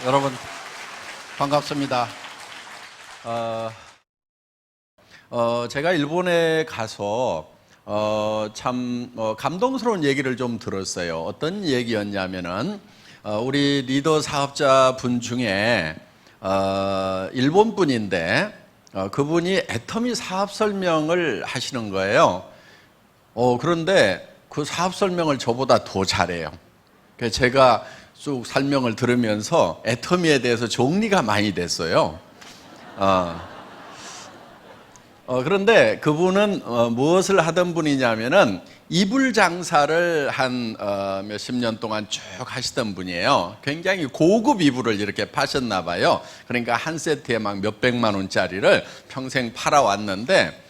여러분 반갑습니다. 제가 일본에 가서 참 감동스러운 얘기를 좀 들었어요. 어떤 얘기였냐면은 우리 리더 사업자 분 중에 일본 분인데 그분이 애터미 사업 설명을 하시는 거예요. 그런데 그 사업 설명을 저보다 더 잘해요. 그래서 제가 쭉 설명을 들으면서 애터미에 대해서 정리가 많이 됐어요. 그런데 그분은 무엇을 하던 분이냐면은 이불 장사를 한 몇십 년 동안 쭉 하시던 분이에요. 굉장히 고급 이불을 이렇게 파셨나 봐요. 그러니까 한 세트에 막 몇백만 원짜리를 평생 팔아왔는데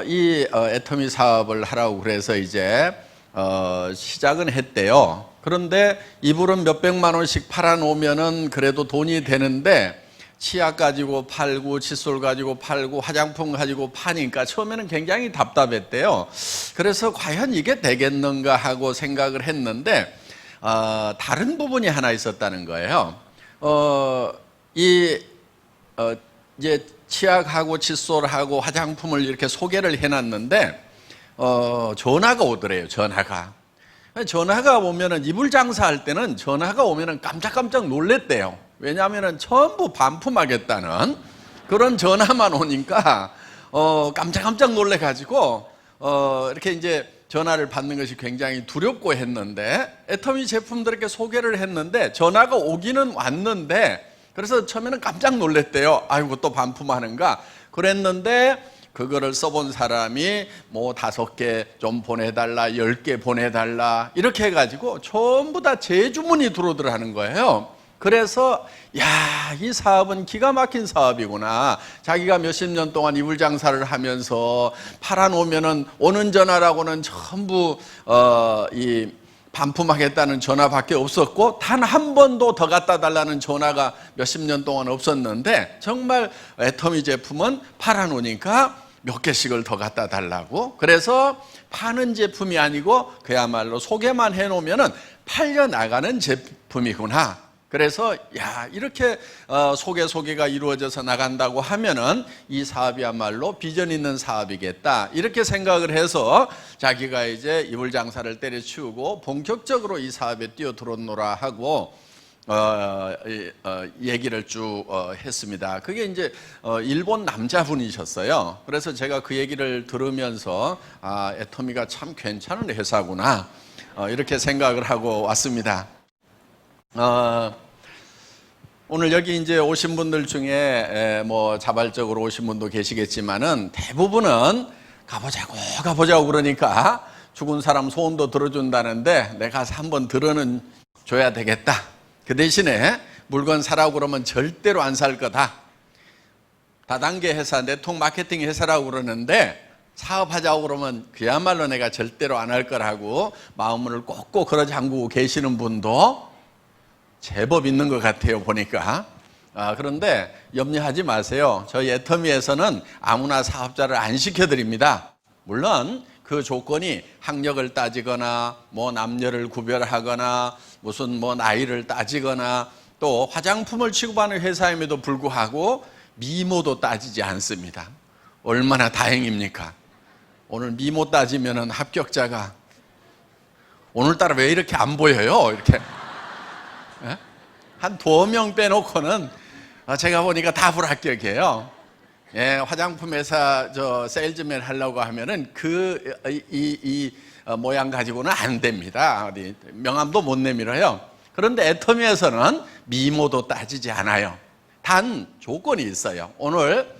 이 애터미 사업을 하라고 그래서 이제 시작은 했대요. 그런데 이불은 몇백만 원씩 팔아놓으면은 그래도 돈이 되는데 치약 가지고 팔고 칫솔 가지고 팔고 화장품 가지고 파니까 처음에는 굉장히 답답했대요. 그래서 과연 이게 되겠는가 하고 생각을 했는데 다른 부분이 하나 있었다는 거예요. 이제 치약하고 칫솔하고 화장품을 이렇게 소개를 해놨는데 전화가 오더래요. 전화가 오면은 이불 장사할 때는 전화가 오면은 깜짝깜짝 놀랬대요. 왜냐하면은 전부 반품하겠다는 그런 전화만 오니까 깜짝깜짝 놀래가지고 이렇게 이제 전화를 받는 것이 굉장히 두렵고 했는데 애터미 제품들 이렇게 소개를 했는데 전화가 오기는 왔는데 그래서 처음에는 깜짝 놀랬대요. 아이고 또 반품하는가 그랬는데 그거를 써본 사람이 뭐 5개 좀 보내달라 10개 보내달라 이렇게 해가지고 전부 다 재주문이 들어오더라는 거예요. 그래서 이 사업은 기가 막힌 사업이구나. 자기가 몇십 년 동안 이불 장사를 하면서 팔아놓으면은 오는 전화라고는 전부 이 반품하겠다는 전화밖에 없었고 단 한 번도 더 갖다 달라는 전화가 몇십 년 동안 없었는데 정말 애터미 제품은 팔아놓으니까 몇 개씩을 더 갖다 달라고. 그래서 파는 제품이 아니고 그야말로 소개만 해놓으면은 팔려 나가는 제품이구나. 그래서 이렇게 소개가 이루어져서 나간다고 하면은 이 사업이야말로 비전 있는 사업이겠다 이렇게 생각을 해서 자기가 이제 이불 장사를 때려치우고 본격적으로 이 사업에 뛰어들었노라 하고 얘기를 쭉 했습니다. 그게 이제 일본 남자분이셨어요. 그래서 제가 그 얘기를 들으면서 애터미가 참 괜찮은 회사구나 이렇게 생각을 하고 왔습니다. 오늘 여기 이제 오신 분들 중에 뭐 자발적으로 오신 분도 계시겠지만은 대부분은 가보자고 그러니까 죽은 사람 소원도 들어준다는데 내가 가서 한번 들어는 줘야 되겠다. 그 대신에 물건 사라고 그러면 절대로 안 살 거다. 다단계 회사, 네트워크 마케팅 회사라고 그러는데 사업하자고 그러면 그야말로 내가 절대로 안 할 거라고 마음을 꼭꼭 걸어 잠그고 계시는 분도 제법 있는 것 같아요 보니까. 그런데 염려하지 마세요. 저희 애터미에서는 아무나 사업자를 안 시켜드립니다. 물론 그 조건이 학력을 따지거나 뭐 남녀를 구별하거나 무슨 뭐 나이를 따지거나 또 화장품을 취급하는 회사임에도 불구하고 미모도 따지지 않습니다. 얼마나 다행입니까? 오늘 미모 따지면은 합격자가 오늘따라 왜 이렇게 안 보여요? 이렇게 한 2명 빼놓고는 제가 보니까 다 불합격이에요. 화장품 회사 세일즈맨 하려고 하면은 이 모양 가지고는 안 됩니다. 명함도 못 내밀어요. 그런데 애터미에서는 미모도 따지지 않아요. 단 조건이 있어요. 오늘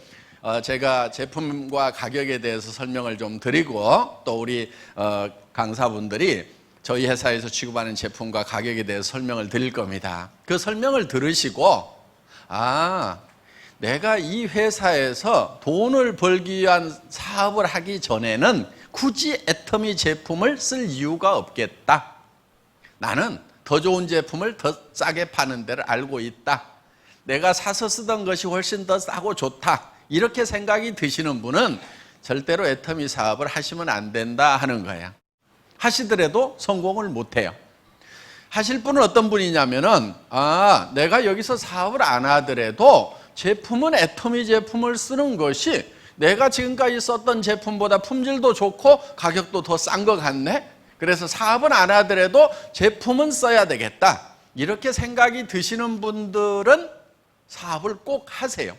제가 제품과 가격에 대해서 설명을 좀 드리고 또 우리 강사분들이 저희 회사에서 취급하는 제품과 가격에 대해서 설명을 드릴 겁니다. 그 설명을 들으시고 내가 이 회사에서 돈을 벌기 위한 사업을 하기 전에는 굳이 애터미 제품을 쓸 이유가 없겠다. 나는 더 좋은 제품을 더 싸게 파는 데를 알고 있다. 내가 사서 쓰던 것이 훨씬 더 싸고 좋다. 이렇게 생각이 드시는 분은 절대로 애터미 사업을 하시면 안 된다 하는 거예요. 하시더라도 성공을 못 해요. 하실 분은 어떤 분이냐면은, 내가 여기서 사업을 안 하더라도 제품은 애터미 제품을 쓰는 것이 내가 지금까지 썼던 제품보다 품질도 좋고 가격도 더 싼 것 같네. 그래서 사업은 안 하더라도 제품은 써야 되겠다. 이렇게 생각이 드시는 분들은 사업을 꼭 하세요.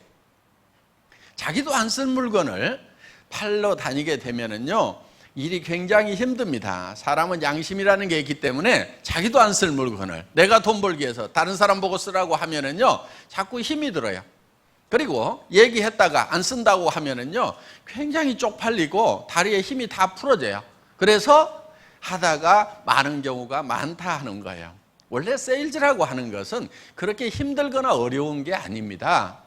자기도 안 쓴 물건을 팔러 다니게 되면은요, 일이 굉장히 힘듭니다. 사람은 양심이라는 게 있기 때문에 자기도 안 쓸 물건을 내가 돈 벌기 위해서 다른 사람 보고 쓰라고 하면은요, 자꾸 힘이 들어요. 그리고 얘기했다가 안 쓴다고 하면은요, 굉장히 쪽팔리고 다리에 힘이 다 풀어져요. 그래서 하다가 많은 경우가 많다 하는 거예요. 원래 세일즈라고 하는 것은 그렇게 힘들거나 어려운 게 아닙니다.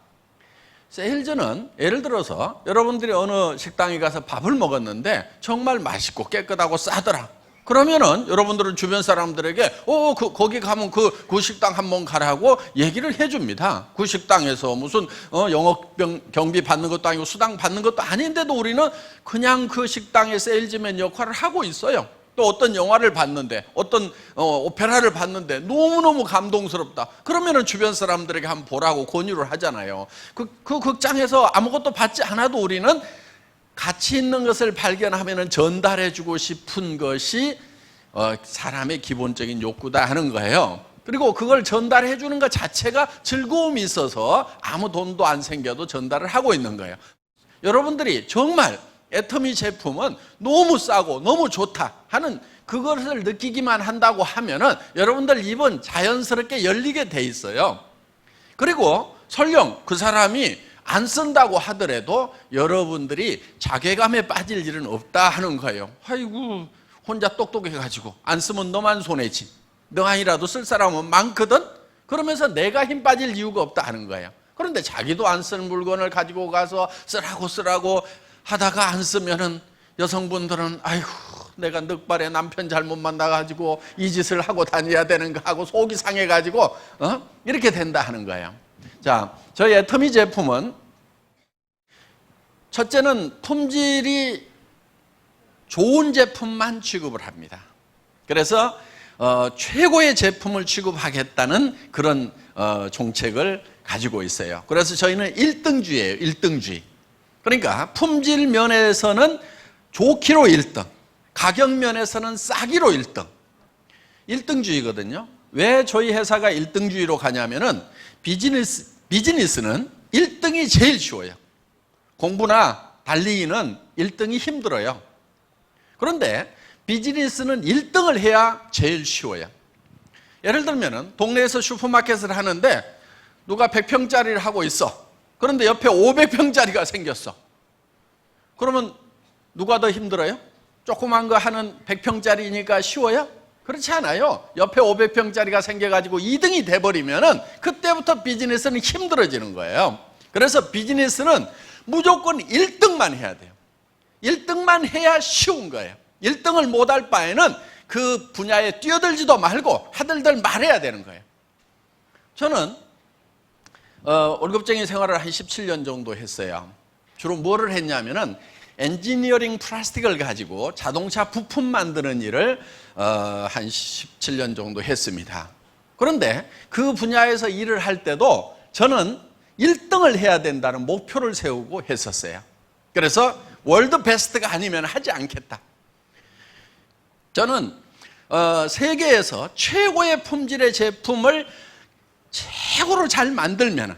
세일즈는 예를 들어서 여러분들이 어느 식당에 가서 밥을 먹었는데 정말 맛있고 깨끗하고 싸더라. 그러면은 여러분들은 주변 사람들에게 거기 가면 그 식당 한번 가라고 얘기를 해줍니다. 그 식당에서 무슨 영업 경비 받는 것도 아니고 수당 받는 것도 아닌데도 우리는 그냥 그 식당의 세일즈맨 역할을 하고 있어요. 또 어떤 영화를 봤는데, 어떤 오페라를 봤는데 너무너무 감동스럽다. 그러면은 주변 사람들에게 한번 보라고 권유를 하잖아요. 그 극장에서 아무것도 받지 않아도 우리는 가치 있는 것을 발견하면은 전달해주고 싶은 것이 사람의 기본적인 욕구다 하는 거예요. 그리고 그걸 전달해주는 것 자체가 즐거움이 있어서 아무 돈도 안 생겨도 전달을 하고 있는 거예요. 여러분들이 정말 애터미 제품은 너무 싸고 너무 좋다 하는 그것을 느끼기만 한다고 하면은 여러분들 입은 자연스럽게 열리게 돼 있어요. 그리고 설령 그 사람이 안 쓴다고 하더라도 여러분들이 자괴감에 빠질 일은 없다 하는 거예요. 아이고, 혼자 똑똑해가지고 안 쓰면 너만 손해지. 너 아니라도 쓸 사람은 많거든? 그러면서 내가 힘 빠질 이유가 없다 하는 거예요. 그런데 자기도 안 쓴 물건을 가지고 가서 쓰라고 하다가 안 쓰면은 여성분들은 아이고, 내가 늑발에 남편 잘못 만나가지고 이 짓을 하고 다녀야 되는가 하고 속이 상해가지고 이렇게 된다 하는 거예요. 자, 저희 애터미 제품은 첫째는 품질이 좋은 제품만 취급을 합니다. 그래서 최고의 제품을 취급하겠다는 그런 정책을 가지고 있어요. 그래서 저희는 1등주의예요. 1등주의. 그러니까 품질 면에서는 좋기로 1등, 가격 면에서는 싸기로 1등. 1등주의거든요. 왜 저희 회사가 1등주의로 가냐면은 비즈니스는 1등이 제일 쉬워요. 공부나 달리기는 1등이 힘들어요. 그런데 비즈니스는 1등을 해야 제일 쉬워요. 예를 들면은 동네에서 슈퍼마켓을 하는데 누가 100평짜리를 하고 있어. 그런데 옆에 500평짜리가 생겼어. 그러면 누가 더 힘들어요? 조그만 거 하는 100평짜리니까 쉬워요? 그렇지 않아요. 옆에 500평짜리가 생겨가지고 2등이 돼버리면은 그때부터 비즈니스는 힘들어지는 거예요. 그래서 비즈니스는 무조건 1등만 해야 돼요. 1등만 해야 쉬운 거예요. 1등을 못할 바에는 그 분야에 뛰어들지도 말고 하들들 말해야 되는 거예요. 저는 월급쟁이 생활을 한 17년 정도 했어요. 주로 뭐를 했냐면은 엔지니어링 플라스틱을 가지고 자동차 부품 만드는 일을 한 17년 정도 했습니다. 그런데 그 분야에서 일을 할 때도 저는 1등을 해야 된다는 목표를 세우고 했었어요. 그래서 월드 베스트가 아니면 하지 않겠다. 저는 세계에서 최고의 품질의 제품을 최고로 잘 만들면은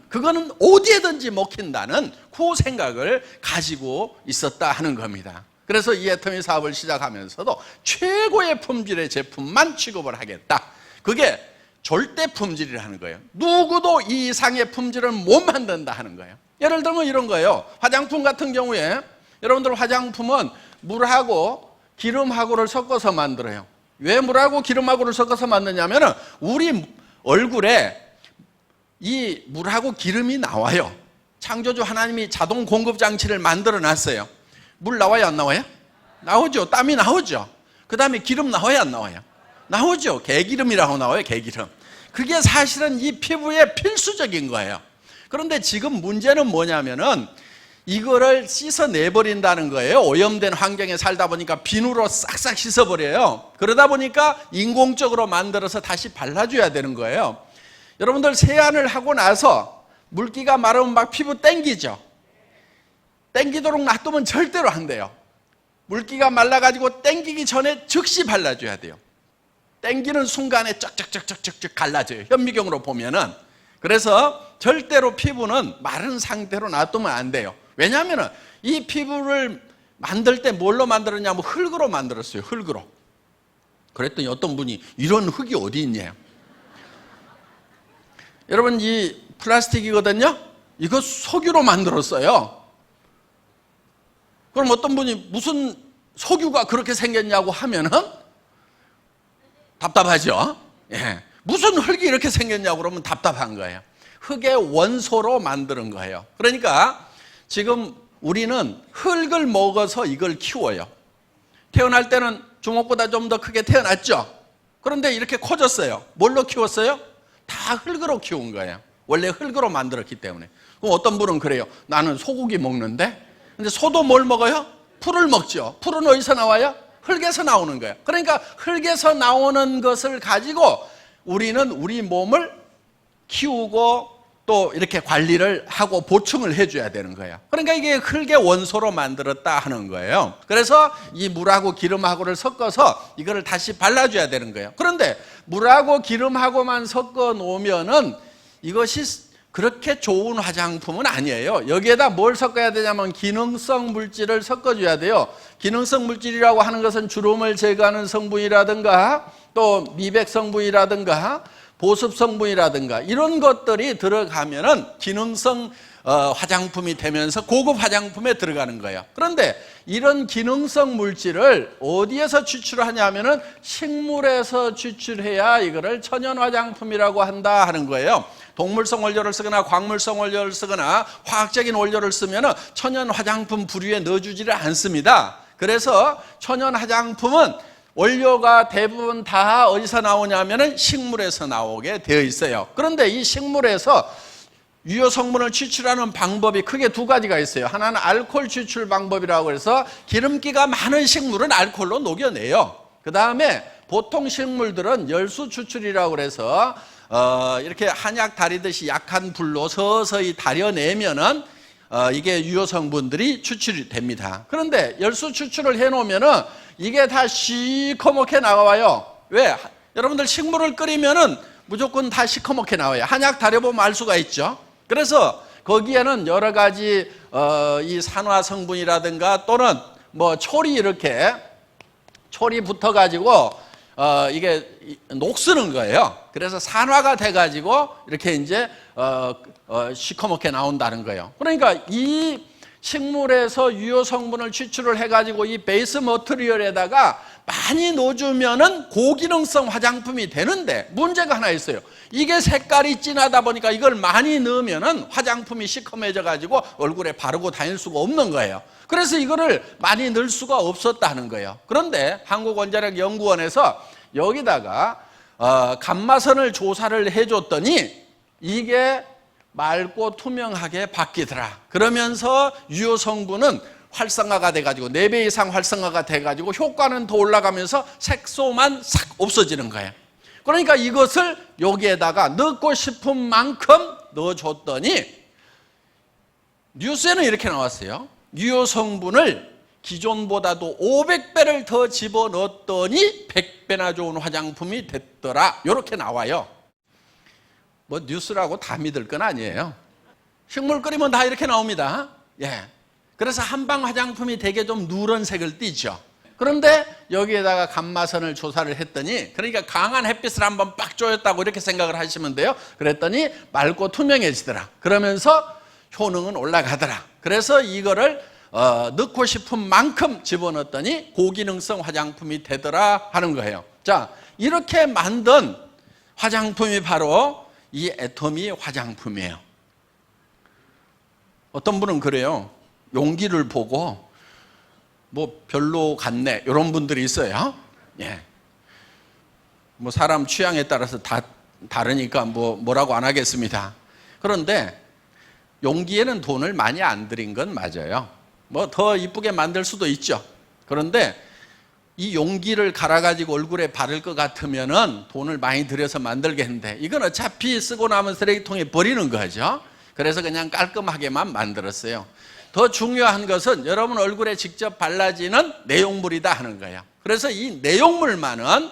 그거는 어디에든지 먹힌다는 그 생각을 가지고 있었다 하는 겁니다. 그래서 이 애터미 사업을 시작하면서도 최고의 품질의 제품만 취급을 하겠다. 그게 절대 품질이라는 거예요. 누구도 이 이상의 품질을 못 만든다 하는 거예요. 예를 들면 이런 거예요. 화장품 같은 경우에 여러분들 화장품은 물하고 기름하고를 섞어서 만들어요. 왜 물하고 기름하고를 섞어서 만드냐면은 우리 얼굴에 이 물하고 기름이 나와요. 창조주 하나님이 자동 공급 장치를 만들어 놨어요. 물 나와요, 안 나와요? 나오죠. 땀이 나오죠. 그 다음에 기름 나와요, 안 나와요? 나오죠. 개기름이라고 나와요, 개기름. 그게 사실은 이 피부에 필수적인 거예요. 그런데 지금 문제는 뭐냐면은 이거를 씻어내버린다는 거예요. 오염된 환경에 살다 보니까 비누로 싹싹 씻어버려요. 그러다 보니까 인공적으로 만들어서 다시 발라줘야 되는 거예요. 여러분들 세안을 하고 나서 물기가 마르면 막 피부 땡기죠. 땡기도록 놔두면 절대로 안 돼요. 물기가 말라가지고 땡기기 전에 즉시 발라줘야 돼요. 땡기는 순간에 쩍쩍쩍쩍쩍 갈라져요. 현미경으로 보면은. 그래서 절대로 피부는 마른 상태로 놔두면 안 돼요. 왜냐하면 이 피부를 만들 때 뭘로 만들었냐면 흙으로 만들었어요. 흙으로. 그랬더니 어떤 분이 이런 흙이 어디 있냐. 여러분, 이 플라스틱이거든요. 이거 석유로 만들었어요. 그럼 어떤 분이 무슨 석유가 그렇게 생겼냐고 하면은 답답하죠. 예. 무슨 흙이 이렇게 생겼냐고 그러면 답답한 거예요. 흙의 원소로 만드는 거예요. 그러니까 지금 우리는 흙을 먹어서 이걸 키워요. 태어날 때는 주먹보다 좀 더 크게 태어났죠. 그런데 이렇게 커졌어요. 뭘로 키웠어요? 다 흙으로 키운 거예요. 원래 흙으로 만들었기 때문에. 그럼 어떤 분은 그래요. 나는 소고기 먹는데, 근데 소도 뭘 먹어요? 풀을 먹죠. 풀은 어디서 나와요? 흙에서 나오는 거예요. 그러니까 흙에서 나오는 것을 가지고 우리는 우리 몸을 키우고 또 이렇게 관리를 하고 보충을 해줘야 되는 거예요. 그러니까 이게 흙의 원소로 만들었다 하는 거예요. 그래서 이 물하고 기름하고를 섞어서 이거를 다시 발라줘야 되는 거예요. 그런데 물하고 기름하고만 섞어 놓으면은 이것이 그렇게 좋은 화장품은 아니에요. 여기에다 뭘 섞어야 되냐면 기능성 물질을 섞어줘야 돼요. 기능성 물질이라고 하는 것은 주름을 제거하는 성분이라든가 또 미백 성분이라든가 보습 성분이라든가 이런 것들이 들어가면은 기능성 화장품이 되면서 고급 화장품에 들어가는 거예요. 그런데 이런 기능성 물질을 어디에서 추출하냐면은 식물에서 추출해야 이거를 천연 화장품이라고 한다 하는 거예요. 동물성 원료를 쓰거나 광물성 원료를 쓰거나 화학적인 원료를 쓰면은 천연 화장품 부류에 넣어주지를 않습니다. 그래서 천연 화장품은 원료가 대부분 다 어디서 나오냐면은 식물에서 나오게 되어 있어요. 그런데 이 식물에서 유효 성분을 추출하는 방법이 크게 두 가지가 있어요. 하나는 알코올 추출 방법이라고 해서 기름기가 많은 식물은 알코올로 녹여내요. 그 다음에 보통 식물들은 열수 추출이라고 해서 이렇게 한약 다리듯이 약한 불로 서서히 다려내면은 이게 유효 성분들이 추출이 됩니다. 그런데 열수 추출을 해놓으면은 이게 다 시커멓게 나와요. 왜? 여러분들 식물을 끓이면은 무조건 다 시커멓게 나와요. 한약 다려보면 알 수가 있죠. 그래서 거기에는 여러 가지 이 산화 성분이라든가 또는 뭐 촐이 이렇게 촐이 붙어가지고 이게 녹쓰는 거예요. 그래서 산화가 돼가지고 이렇게 이제 시커멓게 나온다는 거예요. 그러니까 이 식물에서 유효 성분을 추출을 해가지고 이 베이스 머티리얼에다가 많이 넣어주면은 고기능성 화장품이 되는데 문제가 하나 있어요. 이게 색깔이 진하다 보니까 이걸 많이 넣으면은 화장품이 시커매져가지고 얼굴에 바르고 다닐 수가 없는 거예요. 그래서 이거를 많이 넣을 수가 없었다는 거예요. 그런데 한국원자력연구원에서 여기다가 감마선을 조사를 해줬더니 이게 맑고 투명하게 바뀌더라. 그러면서 유효 성분은 활성화가 돼가지고 4배 이상 활성화가 돼가지고 효과는 더 올라가면서 색소만 싹 없어지는 거예요. 그러니까 이것을 여기에다가 넣고 싶은 만큼 넣어줬더니 뉴스에는 이렇게 나왔어요. 유효 성분을 기존보다도 500배를 더 집어넣었더니 100배나 좋은 화장품이 됐더라. 이렇게 나와요. 뭐 뉴스라고 다 믿을 건 아니에요. 식물 끓이면 다 이렇게 나옵니다. 예. 그래서 한방 화장품이 되게 좀 누런색을 띠죠. 그런데 여기에다가 감마선을 조사를 했더니 그러니까 강한 햇빛을 한번 빡 쬐었다고 이렇게 생각을 하시면 돼요. 그랬더니 맑고 투명해지더라. 그러면서 효능은 올라가더라. 그래서 이거를 넣고 싶은 만큼 집어넣었더니 고기능성 화장품이 되더라 하는 거예요. 자, 이렇게 만든 화장품이 바로 이 애터미 화장품이에요. 어떤 분은 그래요. 용기를 보고 뭐 별로 같네 이런 분들이 있어요. 예. 뭐 사람 취향에 따라서 다 다르니까 뭐라고 안 하겠습니다. 그런데 용기에는 돈을 많이 안 들인 건 맞아요. 뭐 더 이쁘게 만들 수도 있죠. 그런데 이 용기를 갈아가지고 얼굴에 바를 것 같으면은 돈을 많이 들여서 만들겠는데 이건 어차피 쓰고 나면 쓰레기통에 버리는 거죠. 그래서 그냥 깔끔하게만 만들었어요. 더 중요한 것은 여러분 얼굴에 직접 발라지는 내용물이다 하는 거예요. 그래서 이 내용물만은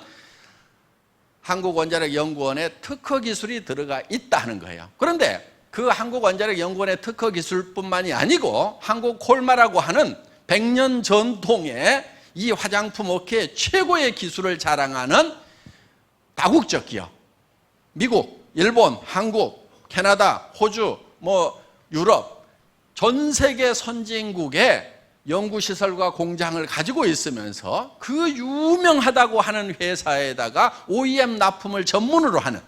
한국원자력연구원의 특허 기술이 들어가 있다 하는 거예요. 그런데 그 한국원자력연구원의 특허 기술뿐만이 아니고 한국콜마라고 하는 100년 전통의 이 화장품 업계의 최고의 기술을 자랑하는 다국적 기업, 미국, 일본, 한국, 캐나다, 호주, 유럽, 전 세계 선진국의 연구시설과 공장을 가지고 있으면서 그 유명하다고 하는 회사에다가 OEM 납품을 전문으로 하는,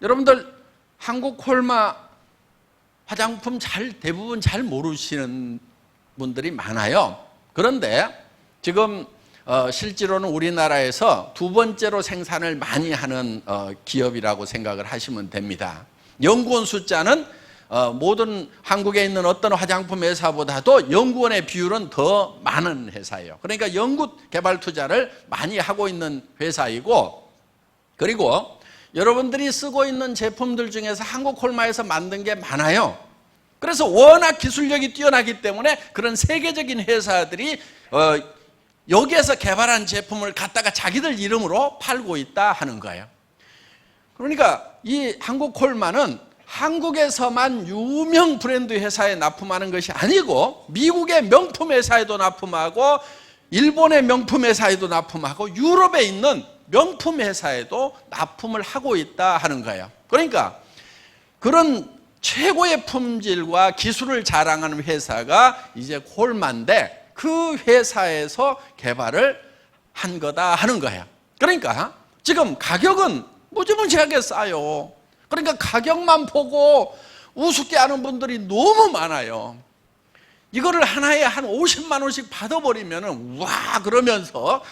여러분들 한국콜마 화장품 대부분 잘 모르시는 분들이 많아요. 그런데 지금 실제로는 우리나라에서 두 번째로 생산을 많이 하는 기업이라고 생각을 하시면 됩니다. 연구원 숫자는 모든 한국에 있는 어떤 화장품 회사보다도 연구원의 비율은 더 많은 회사예요. 그러니까 연구 개발 투자를 많이 하고 있는 회사이고, 그리고 여러분들이 쓰고 있는 제품들 중에서 한국콜마에서 만든 게 많아요. 그래서 워낙 기술력이 뛰어나기 때문에 그런 세계적인 회사들이 여기에서 개발한 제품을 갖다가 자기들 이름으로 팔고 있다 하는 거예요. 그러니까 이 한국콜마는 한국에서만 유명 브랜드 회사에 납품하는 것이 아니고 미국의 명품 회사에도 납품하고 일본의 명품 회사에도 납품하고 유럽에 있는 명품 회사에도 납품을 하고 있다 하는 거예요. 그러니까 그런 최고의 품질과 기술을 자랑하는 회사가 이제 콜마인데 그 회사에서 개발을 한 거다 하는 거예요. 그러니까 지금 가격은 무지무지하게 싸요. 그러니까 가격만 보고 우습게 하는 분들이 너무 많아요. 이거를 하나에 한 50만 원씩 받아버리면 와 그러면서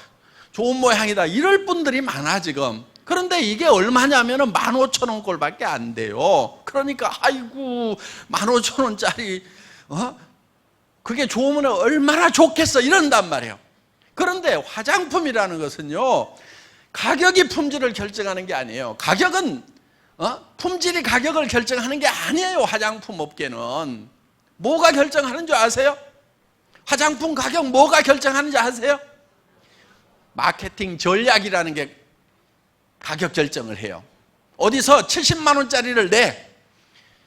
좋은 모양이다 이럴 분들이 많아 지금. 그런데 이게 얼마냐면 15,000원 꼴밖에 안 돼요. 그러니까 아이고 15,000원짜리 그게 좋으면 얼마나 좋겠어 이런단 말이에요. 그런데 화장품이라는 것은요 가격이 품질을 결정하는 게 아니에요. 가격은 품질이 가격을 결정하는 게 아니에요. 화장품 업계는 뭐가 결정하는 줄 아세요? 화장품 가격 뭐가 결정하는지 아세요? 마케팅 전략이라는 게 가격 결정을 해요. 어디서 70만 원짜리를 내.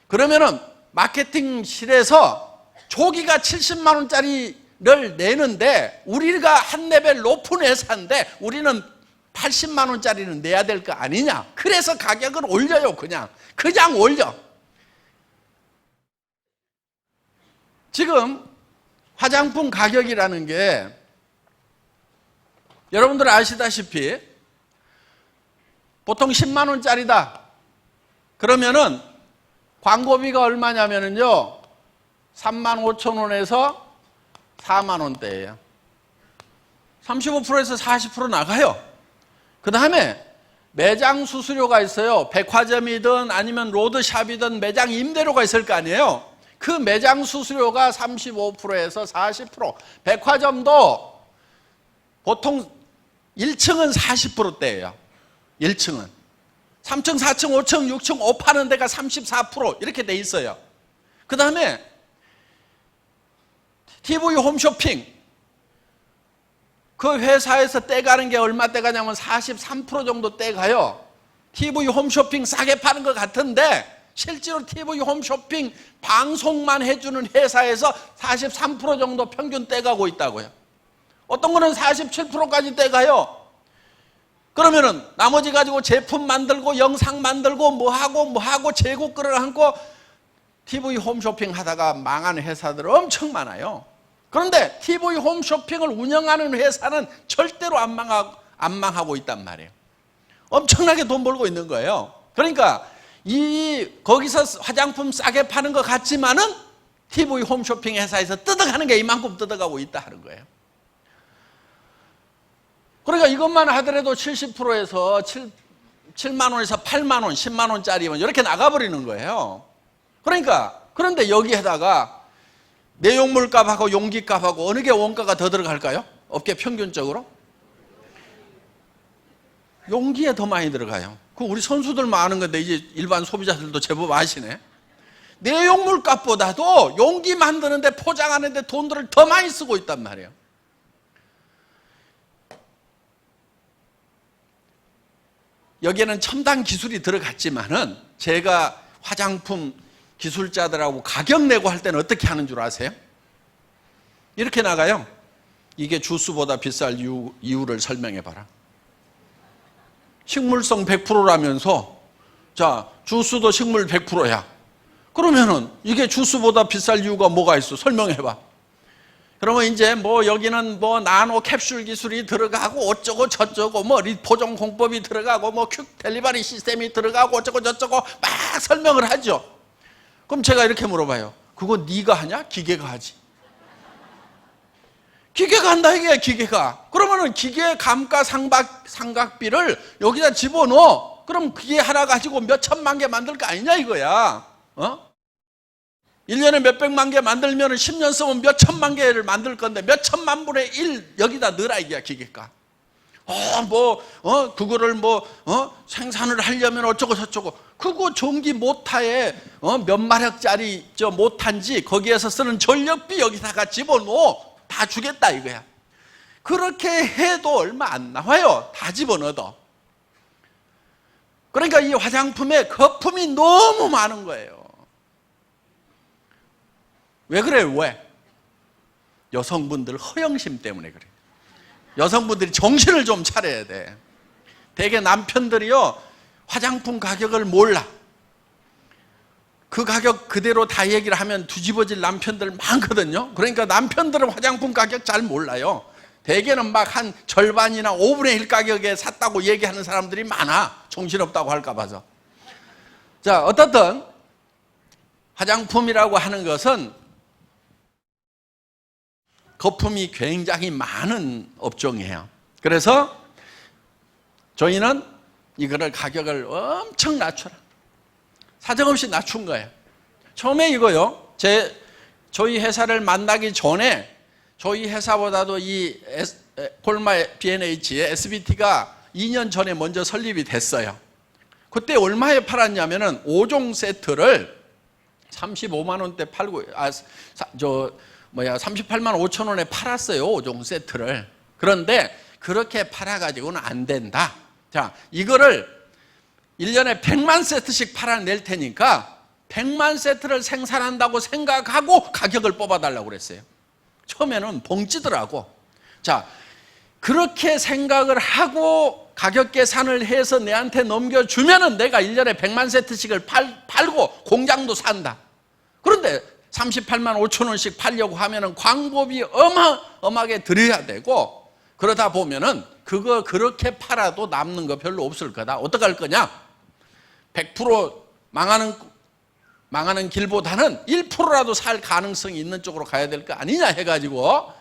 그러면은 마케팅실에서 조기가 70만 원짜리를 내는데 우리가 한 레벨 높은 회사인데 우리는 80만 원짜리는 내야 될 거 아니냐. 그래서 가격을 올려요. 그냥 올려. 지금 화장품 가격이라는 게 여러분들 아시다시피 보통 10만 원짜리다. 그러면은 광고비가 얼마냐면요 3만 5천 원에서 4만 원대예요. 35%에서 40% 나가요. 그 다음에 매장 수수료가 있어요. 백화점이든 아니면 로드샵이든 매장 임대료가 있을 거 아니에요. 그 매장 수수료가 35%에서 40%. 백화점도 보통 1층은 40%대예요. 1층은 3층, 4층, 5층, 6층 옷 파는 데가 34% 이렇게 돼 있어요. 그 다음에 TV 홈쇼핑 그 회사에서 떼가는 게 얼마 떼가냐면 43% 정도 떼가요. TV 홈쇼핑 싸게 파는 것 같은데 실제로 TV 홈쇼핑 방송만 해주는 회사에서 43% 정도 평균 떼가고 있다고요. 어떤 거는 47%까지 떼가요. 그러면은 나머지 가지고 제품 만들고 영상 만들고 뭐하고 재고 끌어안고 TV 홈쇼핑 하다가 망한 회사들 엄청 많아요. 그런데 TV 홈쇼핑을 운영하는 회사는 절대로 안 망하고 있단 말이에요. 엄청나게 돈 벌고 있는 거예요. 그러니까 거기서 화장품 싸게 파는 것 같지만은 TV 홈쇼핑 회사에서 뜯어가는 게 이만큼 뜯어가고 있다 하는 거예요. 그러니까 이것만 하더라도 70%에서 7만 원에서 8만 원, 10만 원짜리면 이렇게 나가버리는 거예요. 그러니까 그런데 여기에다가 내용물 값하고 용기 값하고 어느 게 원가가 더 들어갈까요? 업계 평균적으로? 용기에 더 많이 들어가요. 그 우리 선수들만 아는 건데 이제 일반 소비자들도 제법 아시네. 내용물 값보다도 용기 만드는데 포장하는데 돈들을 더 많이 쓰고 있단 말이에요. 여기에는 첨단 기술이 들어갔지만은 제가 화장품 기술자들하고 가격 내고 할 때는 어떻게 하는 줄 아세요? 이렇게 나가요. 이게 주스보다 비쌀 이유를 설명해 봐라. 식물성 100%라면서 자, 주스도 식물 100%야. 그러면은 이게 주스보다 비쌀 이유가 뭐가 있어? 설명해 봐. 그러면 이제 뭐 여기는 뭐 나노 캡슐 기술이 들어가고 어쩌고 저쩌고 뭐 리포종 공법이 들어가고 뭐 퀵 델리버리 시스템이 들어가고 어쩌고 저쩌고 막 설명을 하죠. 그럼 제가 이렇게 물어봐요. 그거 네가 하냐? 기계가 하지. 기계가 한다 이게 기계가. 그러면은 기계 감가 삼각비를 여기다 집어넣어. 그럼 기계 하나 가지고 몇 천만 개 만들 거 아니냐 이거야. 1년에 몇 백만 개 만들면 10년 쓰면 몇 천만 개를 만들 건데 몇 천만 분의 1 여기다 넣으라 이게 기계가. 그거를 생산을 하려면 어쩌고 저쩌고. 그거 전기 모타에 몇 마력짜리 모타인지 거기에서 쓰는 전력비 여기다가 집어넣어. 다 주겠다 이거야. 그렇게 해도 얼마 안 나와요. 다 집어넣어도. 그러니까 이 화장품에 거품이 너무 많은 거예요. 왜 그래요? 왜? 여성분들 허영심 때문에 그래요. 여성분들이 정신을 좀 차려야 돼. 대개 남편들이요 화장품 가격을 몰라. 그 가격 그대로 다 얘기를 하면 뒤집어질 남편들 많거든요. 그러니까 남편들은 화장품 가격 잘 몰라요. 대개는 막 한 절반이나 5분의 1 가격에 샀다고 얘기하는 사람들이 많아. 정신없다고 할까 봐서. 자, 어떻든 화장품이라고 하는 것은 거품이 굉장히 많은 업종이에요. 그래서 저희는 이거를 가격을 엄청 낮춰라. 사정없이 낮춘 거예요. 처음에 이거요. 저희 회사를 만나기 전에 저희 회사보다도 이 콜마 B&H의 SBT가 2년 전에 먼저 설립이 됐어요. 그때 얼마에 팔았냐면은 5종 세트를 35만 원대 팔고 38만 5천 원에 팔았어요. 5종 세트를. 그런데 그렇게 팔아가지고는 안 된다. 자, 이거를 1년에 100만 세트씩 팔아낼 테니까 100만 세트를 생산한다고 생각하고 가격을 뽑아달라고 그랬어요. 처음에는 벙찌더라고. 자, 그렇게 생각을 하고 가격 계산을 해서 내한테 넘겨주면은 내가 1년에 100만 세트씩을 팔고 공장도 산다. 그런데 38만 5천 원씩 팔려고 하면은 광고비 어마어마하게 들여야 되고 그러다 보면은 그거 그렇게 팔아도 남는 거 별로 없을 거다. 어떡할 거냐? 100% 망하는 길보다는 1%라도 살 가능성이 있는 쪽으로 가야 될 거 아니냐 해가지고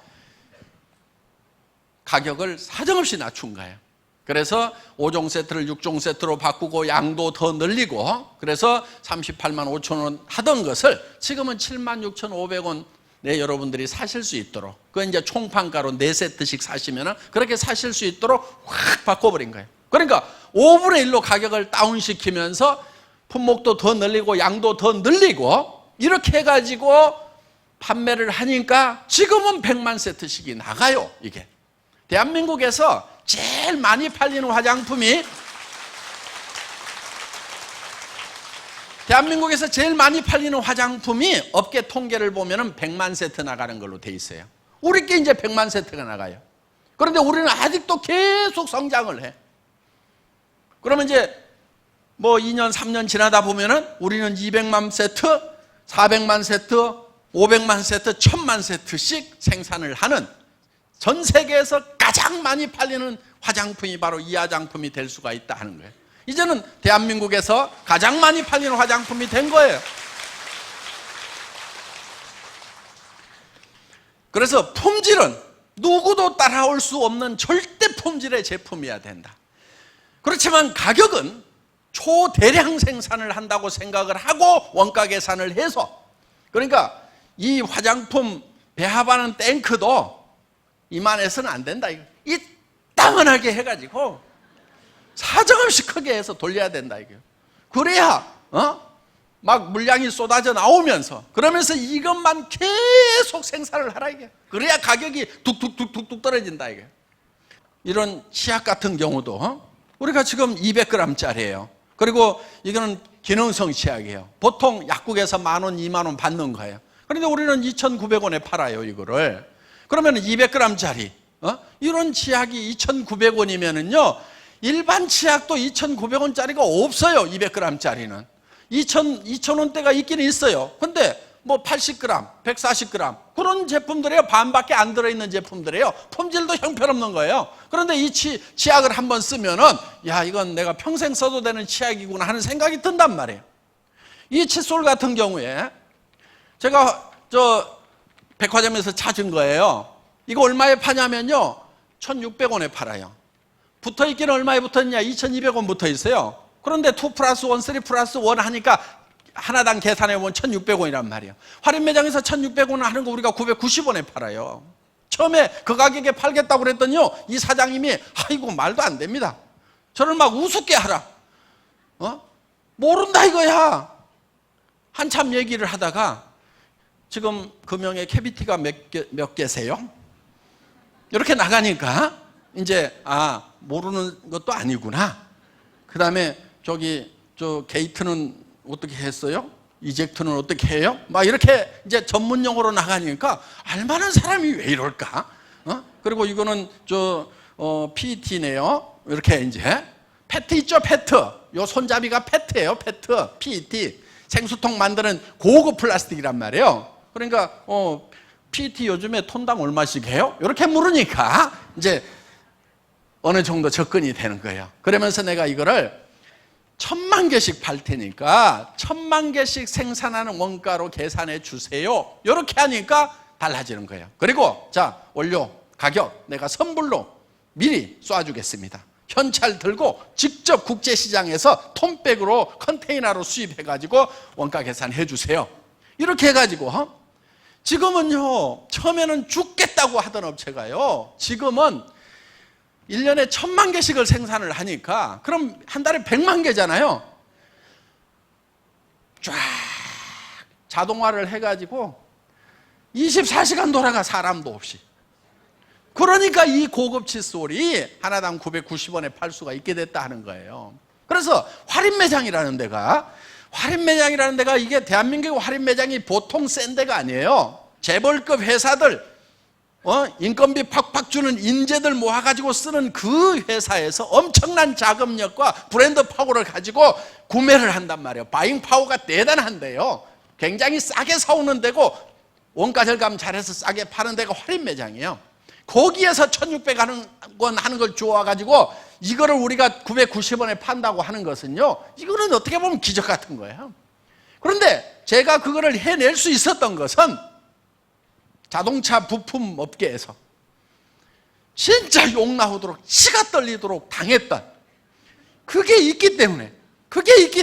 가격을 사정없이 낮춘 거예요. 그래서 5종 세트를 6종 세트로 바꾸고 양도 더 늘리고 그래서 38만 5천 원 하던 것을 지금은 7만 6,500원 네, 여러분들이 사실 수 있도록 그건 이제 총판가로 4세트씩 사시면 그렇게 사실 수 있도록 확 바꿔버린 거예요. 그러니까 5분의 1로 가격을 다운시키면서 품목도 더 늘리고 양도 더 늘리고 이렇게 해가지고 판매를 하니까 지금은 100만 세트씩이 나가요. 이게 대한민국에서 제일 많이 팔리는 화장품이 업계 통계를 보면 100만 세트 나가는 걸로 돼 있어요. 우리께 이제 100만 세트가 나가요. 그런데 우리는 아직도 계속 성장을 해. 그러면 이제 뭐 2년, 3년 지나다 보면은 우리는 200만 세트, 400만 세트, 500만 세트, 1000만 세트씩 생산을 하는 전 세계에서 가장 많이 팔리는 화장품이 바로 이 화장품이 될 수가 있다 하는 거예요. 이제는 대한민국에서 가장 많이 팔리는 화장품이 된 거예요. 그래서 품질은 누구도 따라올 수 없는 절대 품질의 제품이어야 된다. 그렇지만 가격은 초대량 생산을 한다고 생각을 하고 원가 계산을 해서 그러니까 이 화장품 배합하는 탱크도 이만해서는 안 된다. 이따만하게 해가지고 사정없이 크게 해서 돌려야 된다. 이게. 그래야 막 물량이 쏟아져 나오면서 그러면서 이것만 계속 생산을 하라 이게. 그래야 가격이 뚝뚝뚝뚝뚝 떨어진다 이게. 이런 치약 같은 경우도 우리가 지금 200g짜리예요. 그리고 이거는 기능성 치약이에요. 보통 약국에서 10,000원, 20,000원 받는 거예요. 그런데 우리는 2,900원에 팔아요, 이거를. 그러면 200g짜리 이런 치약이 2,900원이면은요, 일반 치약도 2,900원짜리가 없어요. 200g짜리는 2,000원대가 있기는 있어요. 근데 뭐 80g, 140g 그런 제품들이에요. 반밖에 안 들어있는 제품들이에요. 품질도 형편없는 거예요. 그런데 이 치약을 한번 쓰면은 야, 이건 내가 평생 써도 되는 치약이구나 하는 생각이 든단 말이에요. 이 칫솔 같은 경우에 제가 백화점에서 찾은 거예요. 이거 얼마에 파냐면요, 1,600원에 팔아요. 붙어있기는 얼마에 붙어있냐? 2,200원 붙어있어요. 그런데 2+1, 3+1 하니까 하나당 계산해보면 1,600원이란 말이에요. 할인 매장에서 1,600원 하는 거 우리가 990원에 팔아요. 처음에 그 가격에 팔겠다고 그랬더니요, 이 사장님이 아이고 말도 안 됩니다. 저를 막 우습게 하라. 모른다 이거야. 한참 얘기를 하다가 지금 금형에 캐비티가 몇 개세요? 이렇게 나가니까 이제 모르는 것도 아니구나. 그 다음에 저 게이트는 어떻게 했어요? 이젝트는 어떻게 해요? 막 이렇게 이제 전문 용어로 나가니까 알만한 사람이 왜 이럴까? 그리고 이거는 PET네요. 이렇게 이제 페트 있죠, 페트. 요 손잡이가 페트예요, 페트. PET. 생수통 만드는 고급 플라스틱이란 말이에요. 그러니까 PET 요즘에 톤당 얼마씩 해요? 이렇게 물으니까 이제 어느 정도 접근이 되는 거예요. 그러면서 내가 이거를 1,000만 개씩 팔 테니까 1,000만 개씩 생산하는 원가로 계산해 주세요. 이렇게 하니까 달라지는 거예요. 그리고 자, 원료 가격 내가 선불로 미리 쏴주겠습니다. 현찰 들고 직접 국제시장에서 톤백으로 컨테이너로 수입해가지고 원가 계산해 주세요. 이렇게 해가지고 지금은요, 처음에는 죽겠다고 하던 업체가요, 지금은 1년에 1,000만 개씩을 생산을 하니까 그럼 한 달에 100만 개잖아요. 쫙 자동화를 해가지고 24시간 돌아가, 사람도 없이. 그러니까 이 고급 칫솔이 하나당 990원에 팔 수가 있게 됐다 하는 거예요. 그래서 할인매장이라는 데가 이게 대한민국 할인매장이 보통 센 데가 아니에요. 재벌급 회사들, 인건비 팍팍 주는 인재들 모아가지고 쓰는 그 회사에서 엄청난 자금력과 브랜드 파워를 가지고 구매를 한단 말이에요. 바잉 파워가 대단한데요, 굉장히 싸게 사오는 데고 원가 절감 잘해서 싸게 파는 데가 할인 매장이에요. 거기에서 1,600원 하는 걸 주워가지고 이거를 우리가 990원에 판다고 하는 것은요, 이거는 어떻게 보면 기적 같은 거예요. 그런데 제가 그거를 해낼 수 있었던 것은 자동차 부품 업계에서 진짜 욕 나오도록 치가 떨리도록 당했던 그게 있기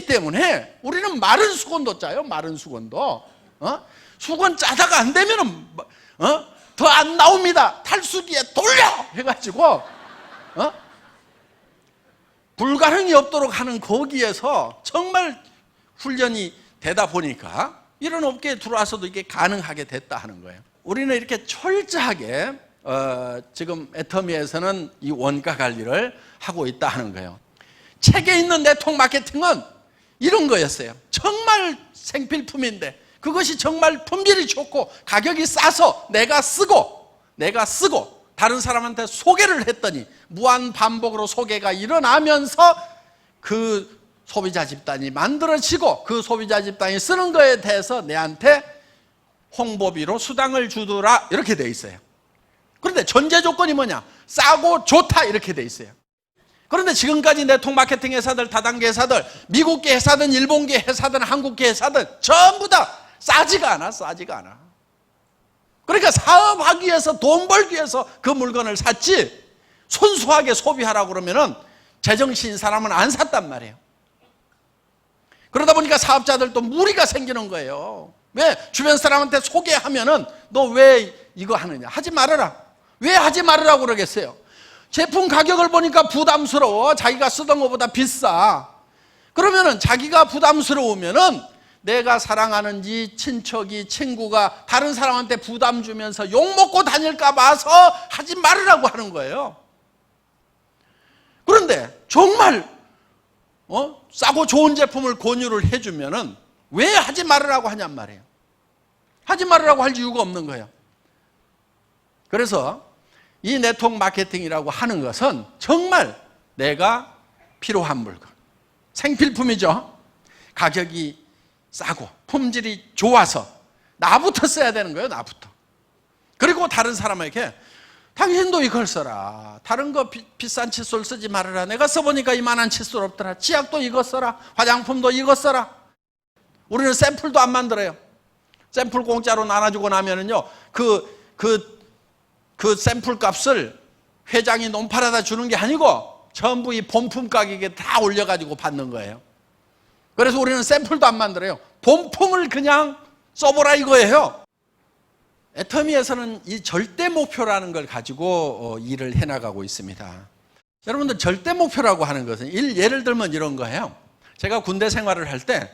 때문에 우리는 마른 수건도 짜요. 마른 수건도 수건 짜다가 안 되면은 더 안 나옵니다. 탈수기에 돌려 해가지고 불가능이 없도록 하는 거기에서 정말 훈련이 되다 보니까 이런 업계에 들어와서도 이게 가능하게 됐다 하는 거예요. 우리는 이렇게 철저하게 지금 애터미에서는 이 원가 관리를 하고 있다 하는 거예요. 책에 있는 네트워크 마케팅은 이런 거였어요. 정말 생필품인데 그것이 정말 품질이 좋고 가격이 싸서 내가 쓰고 다른 사람한테 소개를 했더니 무한 반복으로 소개가 일어나면서 그 소비자 집단이 만들어지고 그 소비자 집단이 쓰는 거에 대해서 내한테 홍보비로 수당을 주더라, 이렇게 돼 있어요. 그런데 전제 조건이 뭐냐? 싸고 좋다, 이렇게 돼 있어요. 그런데 지금까지 네트워크 마케팅 회사들, 다단계 회사들, 미국계 회사든 일본계 회사든 한국계 회사든 전부 다 싸지가 않아. 그러니까 사업하기 위해서, 돈 벌기 위해서 그 물건을 샀지 순수하게 소비하라고 그러면은 제정신인 사람은 안 샀단 말이에요. 그러다 보니까 사업자들도 무리가 생기는 거예요. 왜? 주변 사람한테 소개하면은 너 왜 이거 하느냐? 하지 말아라. 왜 하지 말으라고 그러겠어요? 제품 가격을 보니까 부담스러워. 자기가 쓰던 것보다 비싸. 그러면은 자기가 부담스러우면은 내가 사랑하는지 친척이 친구가 다른 사람한테 부담 주면서 욕먹고 다닐까 봐서 하지 말으라고 하는 거예요. 그런데 정말 싸고 좋은 제품을 권유를 해주면은 왜 하지 말으라고 하냔 말이에요. 하지 말으라고 할 이유가 없는 거예요. 그래서 이 네트워크 마케팅이라고 하는 것은 정말 내가 필요한 물건, 생필품이죠. 가격이 싸고 품질이 좋아서 나부터 써야 되는 거예요. 나부터. 그리고 다른 사람에게 당신도 이걸 써라. 다른 거 비싼 칫솔 쓰지 말아라. 내가 써보니까 이만한 칫솔 없더라. 치약도 이거 써라. 화장품도 이거 써라. 우리는 샘플도 안 만들어요. 샘플 공짜로 나눠주고 나면은요, 그 샘플 값을 회장이 논팔아다 주는 게 아니고 전부 이 본품 가격에 다 올려가지고 받는 거예요. 그래서 우리는 샘플도 안 만들어요. 본품을 그냥 써보라 이거예요. 애터미에서는 이 절대 목표라는 걸 가지고 일을 해나가고 있습니다. 여러분들 절대 목표라고 하는 것은 예를 들면 이런 거예요. 제가 군대 생활을 할 때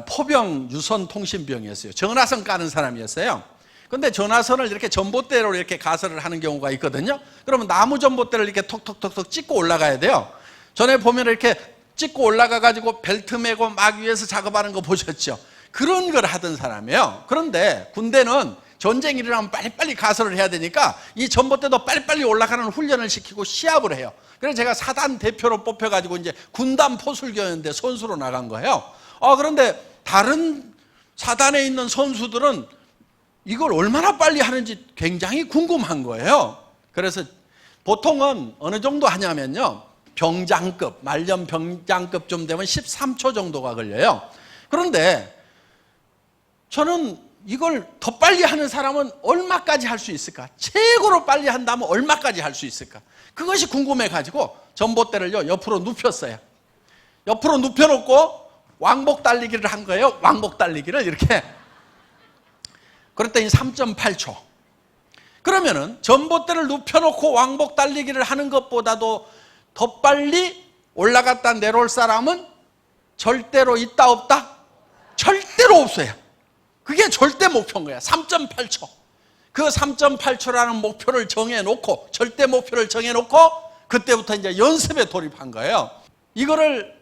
포병 유선통신병이었어요. 전화선 까는 사람이었어요. 근데 전화선을 이렇게 전봇대로 이렇게 가설을 하는 경우가 있거든요. 그러면 나무 전봇대를 이렇게 톡톡톡톡 찍고 올라가야 돼요. 전에 보면 이렇게 찍고 올라가가지고 벨트 메고 막 위에서 작업하는 거 보셨죠? 그런 걸 하던 사람이에요. 그런데 군대는 전쟁이 일어나면 빨리빨리 가설을 해야 되니까 이 전봇대도 빨리빨리 올라가는 훈련을 시키고 시합을 해요. 그래서 제가 사단 대표로 뽑혀가지고 이제 군단 포술교였는데 선수로 나간 거예요. 그런데 다른 사단에 있는 선수들은 이걸 얼마나 빨리 하는지 굉장히 궁금한 거예요. 그래서 보통은 어느 정도 하냐면요, 병장급, 말년 병장급 좀 되면 13초 정도가 걸려요. 그런데 저는 이걸 더 빨리 하는 사람은 얼마까지 할 수 있을까? 최고로 빨리 한다면 얼마까지 할 수 있을까? 그것이 궁금해가지고 전봇대를요 옆으로 눕혔어요. 옆으로 눕혀놓고 왕복 달리기를 한 거예요. 왕복 달리기를 이렇게. 그랬더니 3.8초. 그러면은 전봇대를 눕혀놓고 왕복 달리기를 하는 것보다도 더 빨리 올라갔다 내려올 사람은 절대로 있다 없다? 절대로 없어요. 그게 절대 목표인 거야. 3.8초. 그 3.8초라는 목표를 정해놓고, 절대 목표를 정해놓고 그때부터 이제 연습에 돌입한 거예요. 이거를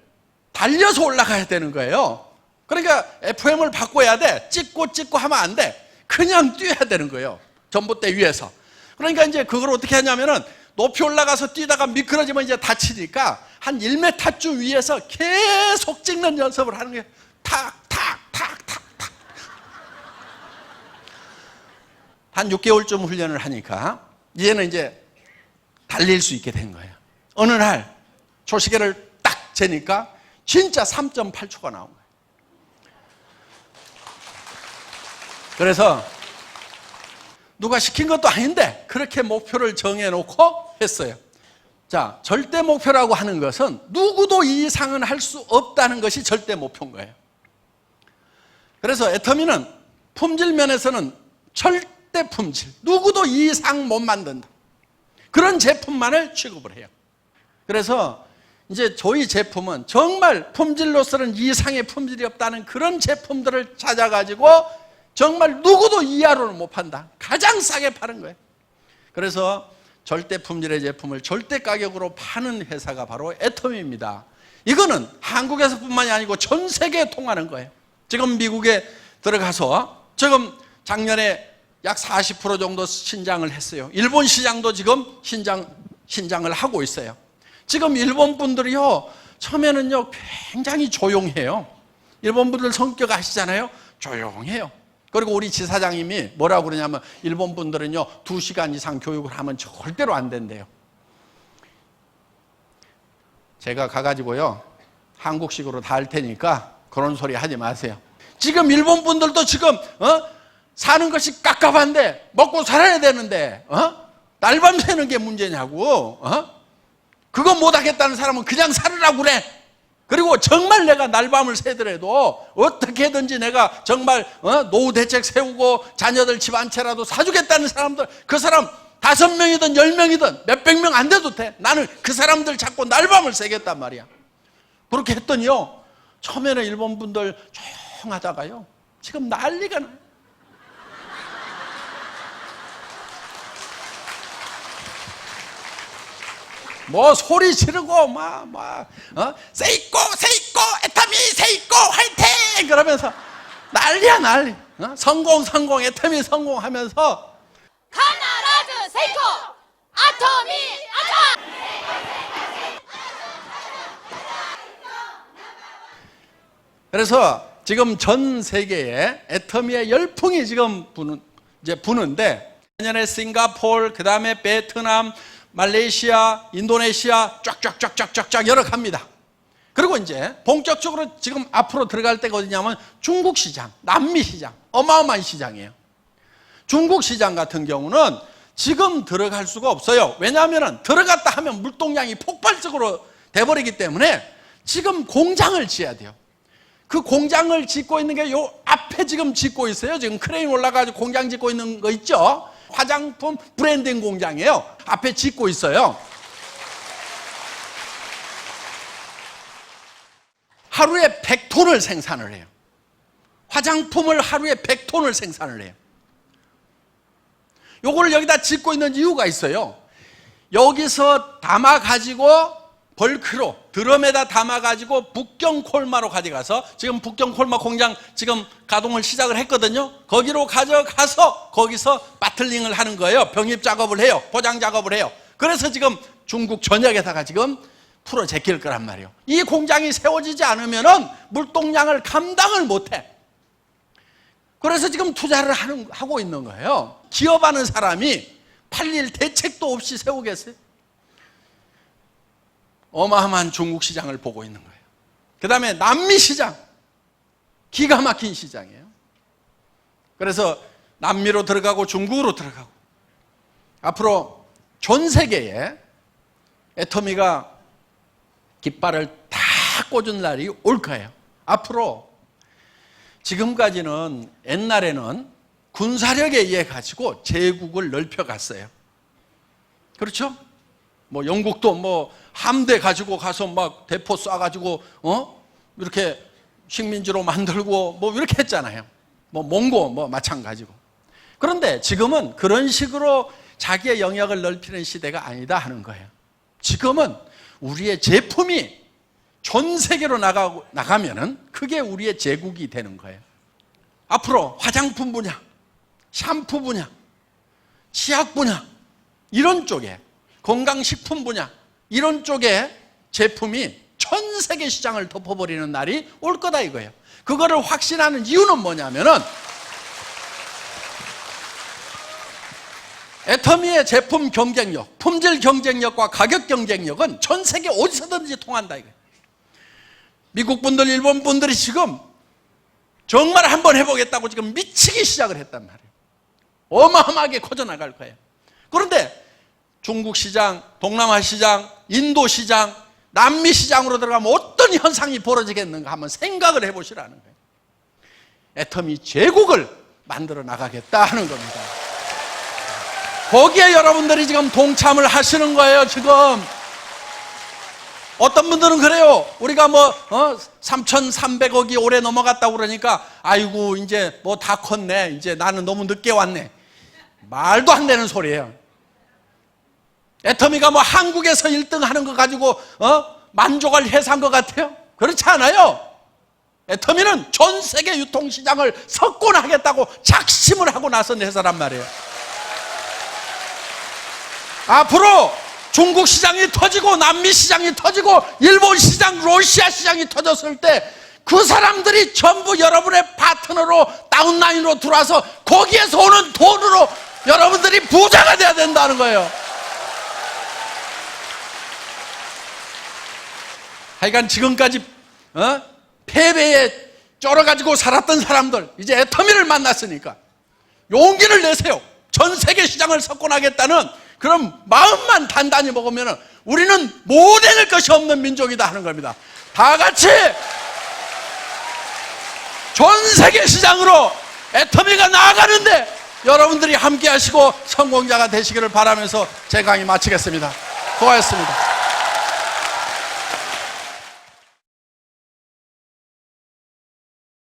달려서 올라가야 되는 거예요. 그러니까 FM을 바꿔야 돼. 찍고 하면 안 돼. 그냥 뛰어야 되는 거예요. 전봇대 위에서. 그러니까 이제 그걸 어떻게 하냐면은 높이 올라가서 뛰다가 미끄러지면 이제 다치니까 한 1m쯤 위에서 계속 찍는 연습을 하는 거예요. 탁. 한 6개월쯤 훈련을 하니까 이제는 이제 달릴 수 있게 된 거예요. 어느 날 조시계를 딱 재니까 진짜 3.8초가 나온 거예요. 그래서 누가 시킨 것도 아닌데 그렇게 목표를 정해놓고 했어요. 자, 절대 목표라고 하는 것은 누구도 이 이상은 할 수 없다는 것이 절대 목표인 거예요. 그래서 애터미는 품질 면에서는 절대 품질, 누구도 이 이상 못 만든다. 그런 제품만을 취급을 해요. 그래서 이제 저희 제품은 정말 품질로서는 이상의 품질이 없다는 그런 제품들을 찾아가지고 정말 누구도 이하로는 못 판다. 가장 싸게 파는 거예요. 그래서 절대 품질의 제품을 절대 가격으로 파는 회사가 바로 애터미입니다. 이거는 한국에서뿐만이 아니고 전 세계에 통하는 거예요. 지금 미국에 들어가서 지금 작년에 약 40% 정도 신장을 했어요. 일본 시장도 지금 신장을 하고 있어요. 지금 일본 분들이요, 처음에는요 굉장히 조용해요. 일본 분들 성격 아시잖아요. 조용해요. 그리고 우리 지사장님이 뭐라고 그러냐면 일본 분들은요 2시간 이상 교육을 하면 절대로 안 된대요. 제가 가가지고요 한국식으로 다 할 테니까 그런 소리 하지 마세요. 지금 일본 분들도 지금 사는 것이 깝깝한데 먹고 살아야 되는데 날밤 새는 게 문제냐고. 그거 못하겠다는 사람은 그냥 살으라고 그래. 그리고 정말 내가 날밤을 새더라도 어떻게든지 내가 정말 노후 대책 세우고 자녀들 집 한 채라도 사주겠다는 사람들, 그 사람 5명이든 10명이든 몇백 명 안 돼도 돼. 나는 그 사람들 잡고 날밤을 새겠단 말이야. 그렇게 했더니요, 처음에는 일본 분들 조용하다가요 지금 난리가 나요. 뭐 소리 지르고 세이코 애터미 세이코 화이팅 그러면서 난리야 난리. 성공 애터미 성공하면서 카나라즈 세이코 아토미 아타. 그래서 지금 전 세계에 애터미의 열풍이 지금 부는데, 내년에 싱가포르, 그 다음에 베트남, 말레이시아, 인도네시아 쫙쫙쫙쫙쫙 여러 갑니다. 그리고 이제 본격적으로 지금 앞으로 들어갈 때가 어디냐면 중국 시장, 남미 시장, 어마어마한 시장이에요. 중국 시장 같은 경우는 지금 들어갈 수가 없어요. 왜냐하면 들어갔다 하면 물동량이 폭발적으로 돼버리기 때문에 지금 공장을 지어야 돼요. 그 공장을 짓고 있는 게 요 앞에 지금 짓고 있어요. 지금 크레인 올라가지고 공장 짓고 있는 거 있죠? 화장품 브랜딩 공장이에요. 앞에 짓고 있어요. 하루에 100톤을 생산을 해요. 화장품을 하루에 100톤을 생산을 해요. 요거를 여기다 짓고 있는 이유가 있어요. 여기서 담아가지고 벌크로 드럼에다 담아가지고 북경 콜마로 가져가서, 지금 북경 콜마 공장 지금 가동을 시작을 했거든요. 거기로 가져가서 거기서 바틀링을 하는 거예요. 병입 작업을 해요. 포장 작업을 해요. 그래서 지금 중국 전역에다가 지금 풀어 제낄 거란 말이에요. 이 공장이 세워지지 않으면은 물동량을 감당을 못해. 그래서 지금 투자를 하고 있는 거예요. 기업하는 사람이 팔릴 대책도 없이 세우겠어요? 어마어마한 중국 시장을 보고 있는 거예요. 그 다음에 남미 시장, 기가 막힌 시장이에요. 그래서 남미로 들어가고 중국으로 들어가고, 앞으로 전 세계에 애터미가 깃발을 다 꽂은 날이 올 거예요. 앞으로 지금까지는, 옛날에는 군사력에 의해 가지고 제국을 넓혀갔어요. 그렇죠? 뭐 영국도 뭐 함대 가지고 가서 막 대포 쏴가지고 이렇게 식민지로 만들고 뭐 이렇게 했잖아요. 뭐 몽고 뭐 마찬가지고. 그런데 지금은 그런 식으로 자기의 영역을 넓히는 시대가 아니다 하는 거예요. 지금은 우리의 제품이 전 세계로 나가면은 그게 우리의 제국이 되는 거예요. 앞으로 화장품 분야, 샴푸 분야, 치약 분야, 이런 쪽에, 건강식품 분야, 이런 쪽에 제품이 전 세계 시장을 덮어버리는 날이 올 거다 이거예요. 그거를 확신하는 이유는 뭐냐면은, 애터미의 제품 경쟁력, 품질 경쟁력과 가격 경쟁력은 전 세계 어디서든지 통한다 이거예요. 미국 분들, 일본 분들이 지금 정말 한번 해보겠다고 지금 미치기 시작을 했단 말이에요. 어마어마하게 커져나갈 거예요. 그런데 중국 시장, 동남아 시장, 인도 시장, 남미 시장으로 들어가면 어떤 현상이 벌어지겠는가 한번 생각을 해보시라는 거예요. 애터미 제국을 만들어 나가겠다 하는 겁니다. 거기에 여러분들이 지금 동참을 하시는 거예요. 지금 어떤 분들은 그래요. 우리가 3,300억이 올해 넘어갔다고 그러니까 아이고 이제 뭐 다 컸네, 이제 나는 너무 늦게 왔네. 말도 안 되는 소리예요. 애터미가 뭐 한국에서 1등 하는 거 가지고 만족을 해서 한 것 같아요? 그렇지 않아요. 애터미는 전 세계 유통시장을 석권하겠다고 작심을 하고 나선 회사란 말이에요. 앞으로 중국 시장이 터지고 남미 시장이 터지고 일본 시장, 러시아 시장이 터졌을 때 그 사람들이 전부 여러분의 파트너로 다운라인으로 들어와서 거기에서 오는 돈으로 여러분들이 부자가 돼야 된다는 거예요. 하여간 지금까지 패배에 쩔어가지고 살았던 사람들, 이제 애터미를 만났으니까 용기를 내세요. 전 세계 시장을 석권하겠다는 그런 마음만 단단히 먹으면 우리는 못 해낼 것이 없는 민족이다 하는 겁니다. 다 같이 전 세계 시장으로 애터미가 나아가는데 여러분들이 함께 하시고 성공자가 되시기를 바라면서 제 강의 마치겠습니다. 고맙습니다.